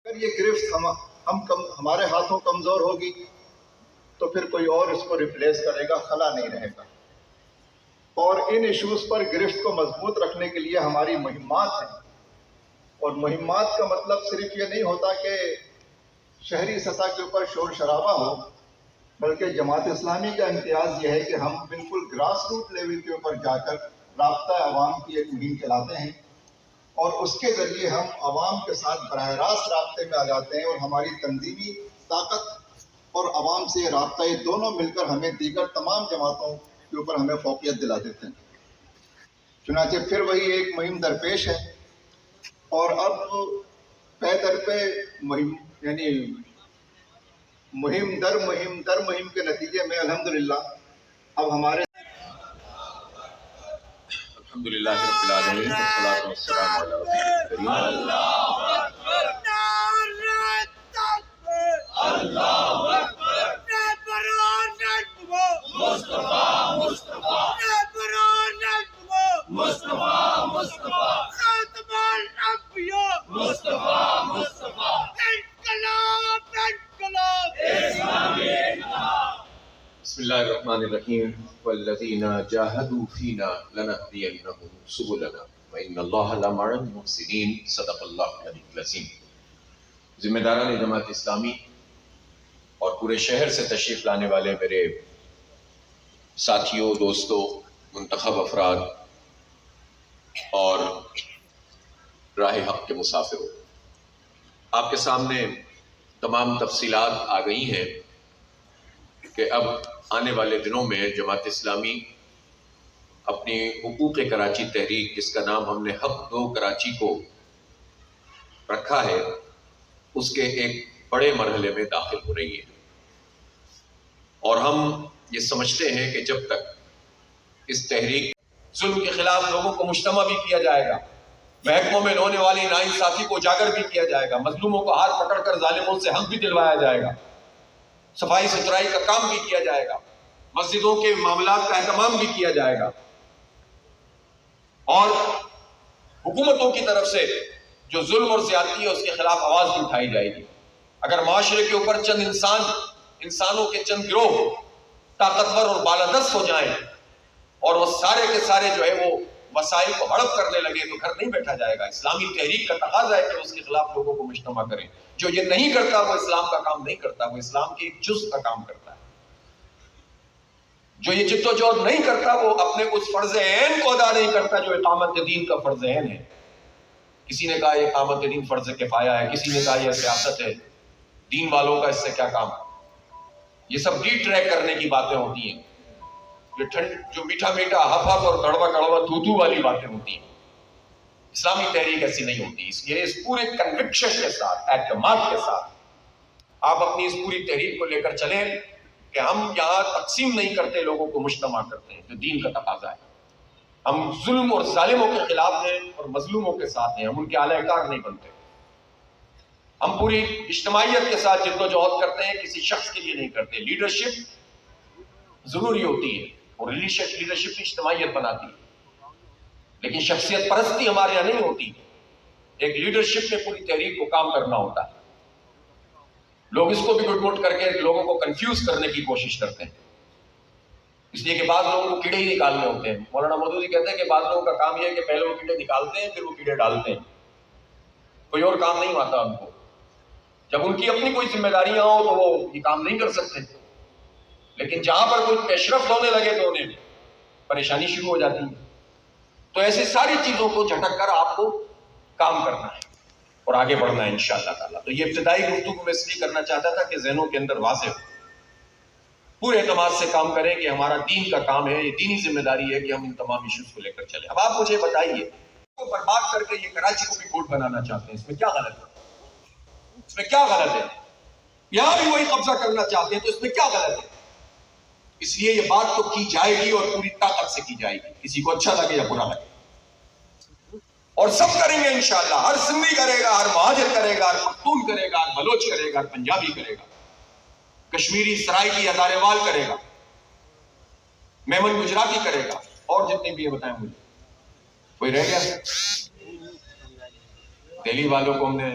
اگر یہ گرفت ہمارے ہاتھوں کمزور ہوگی تو پھر کوئی اور اس کو ریپلیس کرے گا، خلا نہیں رہے گا۔ اور ان ایشوز پر گرفت کو مضبوط رکھنے کے لیے ہماری مہمات ہیں، اور مہمات کا مطلب صرف یہ نہیں ہوتا کہ شہری سطح کے اوپر شور شرابہ ہو، بلکہ جماعت اسلامی کا امتیاز یہ ہے کہ ہم بالکل گراس روٹ لیول کے اوپر جا کر رابطہ عوام کی ایک مہم چلاتے ہیں، اور اس کے ذریعے ہم عوام کے ساتھ براہ راست رابطے میں آ جاتے ہیں، اور ہماری تنظیمی طاقت اور عوام سے یہ رابطہ، یہ دونوں مل کر ہمیں دیگر تمام جماعتوں کے اوپر ہمیں فوقیت دلا دیتے ہیں۔ چنانچہ پھر وہی ایک مہم درپیش ہے، اور اب پے در پہ مہم در مہم کے نتیجے میں الحمدللہ اب ہمارے الحمدللہ رب العالمین والصلاۃ والسلام علی رسول بسم اللہ الرحمن الرحیم والذین جاہدوا فینا لنہدینہم سبلنا وان اللہ لمع المحسنین صدق اللہ العلی العظیم۔ ذمہ داران جماعت اسلامی اور پورے شہر سے تشریف لانے والے میرے ساتھیوں، دوستوں، منتخب افراد اور راہ حق کے مسافروں، آپ کے سامنے تمام تفصیلات آ گئی ہیں کہ اب آنے والے دنوں میں جماعت اسلامی اپنی حقوق کراچی تحریک، جس کا نام ہم نے حق دو کراچی کو رکھا ہے، اس کے ایک بڑے مرحلے میں داخل ہو رہی ہے، اور ہم یہ سمجھتے ہیں کہ جب تک اس تحریک ظلم کے خلاف لوگوں کو مجتمع بھی کیا جائے گا، محکموں میں ہونے والی ناانصافی کو اجاگر بھی کیا جائے گا، مظلوموں کو ہاتھ پکڑ کر ظالموں سے حق بھی دلوایا جائے گا، صفائی ستھرائی کا کام بھی کیا جائے گا، مسجدوں کے معاملات کا اہتمام بھی کیا جائے گا، اور حکومتوں کی طرف سے جو ظلم اور زیادتی ہے اس کے خلاف آواز بھی اٹھائی جائے گی۔ اگر معاشرے کے اوپر چند انسانوں کے چند گروہ طاقتور اور بالادست ہو جائیں اور وہ سارے کے سارے جو ہے وہ وسائل کو ہڑپ کرنے لگے تو گھر نہیں بیٹھا جائے گا۔ اسلامی تحریک کا تقاضا ہے کہ اس کے خلاف لوگوں کو مجتمع کریں۔ جو یہ نہیں کرتا وہ اسلام کا کام نہیں کرتا، وہ اسلام کے ایک جز کا کام کرتا ہے۔ جو یہ جد و جہد نہیں کرتا وہ اپنے اس فرض عین کو ادا نہیں کرتا جو اقامت دین کا فرض عین ہے۔ کسی نے کہا یہ اقامت دین فرض کفایہ ہے، کسی نے کہا یہ سیاست ہے، دین والوں کا اس سے کیا کام؟ یہ سب ڈی ٹریک کرنے کی باتیں ہوتی ہیں، جو میٹھا میٹھا ہف ہف اور کڑوا کڑوا تھو تھو والی باتیں ہوتی ہیں۔ اسلامی تحریک ایسی نہیں ہوتی، اس لیے اس پورے کنوکشن کے ساتھ، اعتماد کے ساتھ آپ اپنی اس پوری تحریک کو لے کر چلیں کہ ہم یہاں تقسیم نہیں کرتے، لوگوں کو مجتمع کرتے ہیں، جو دین کا تقاضا ہے۔ ہم ظلم اور ظالموں کے خلاف ہیں اور مظلوموں کے ساتھ ہیں، ہم ان کے اعلی کار نہیں بنتے۔ ہم پوری اجتماعیت کے ساتھ جد و جہد کرتے ہیں، کسی شخص کے لیے نہیں کرتے۔ لیڈرشپ ضروری ہوتی ہے اور لیڈرشپ کی اجتماعیت بناتی ہے، لیکن شخصیت پرستی ہمارے یہاں نہیں ہوتی۔ ایک لیڈرشپ میں پوری تحریک کو کام کرنا ہوتا ہے۔ لوگ اس کو بھی گٹ مٹ کر کے لوگوں کو کنفیوز کرنے کی کوشش کرتے ہیں، اس لیے کہ بعض لوگوں کو کیڑے ہی نکالنے ہوتے ہیں۔ مولانا مودودی کہتے ہیں کہ بعض لوگوں کا کام یہ ہے کہ پہلے وہ کیڑے نکالتے ہیں پھر وہ کیڑے ڈالتے ہیں، کوئی اور کام نہیں آتا ان کو۔ جب ان کی اپنی کوئی ذمہ داریاں ہوں تو وہ یہ کام نہیں کر سکتے، لیکن جہاں پر کوئی پیش رفت ہونے لگے تو انہیں پریشانی شروع ہو جاتی ہے۔ تو ایسی ساری چیزوں کو جھٹک کر آپ کو کام کرنا ہے اور آگے بڑھنا ہے انشاءاللہ تعالیٰ۔ تو یہ ابتدائی گفتگو میں اس لیے کرنا چاہتا تھا کہ ذہنوں کے اندر واضح ہو، پورے اعتماد سے کام کریں کہ ہمارا دین کا کام ہے، یہ دینی ذمہ داری ہے کہ ہم ان تمام ایشوز کو لے کر چلیں۔ اب آپ مجھے بتائیے، کو برباد کر کے یہ کراچی کو بھی کوٹ بنانا چاہتے ہیں، اس میں کیا غلط ہے؟ اس میں کیا غلط ہے؟ یہاں بھی وہی قبضہ کرنا چاہتے ہیں تو اس میں کیا غلط ہے؟ اس لیے یہ بات تو کی جائے گی اور پوری طاقت سے کی جائے گی، کسی کو اچھا لگے یا برا لگے، اور سب کریں گے انشاءاللہ۔ ہر سندھی کرے گا، ہر مہاجر کرے گا، ہر پختون کرے گا، ہر بلوچ کرے گا، ہر پنجابی کرے گا، کشمیری سرائکی ہزارے وال کرے گا، میمن گجراتی کرے گا، اور جتنے بھی یہ بتائیں مجھے کوئی رہ گیا؟ دہلی والوں کو ہم نے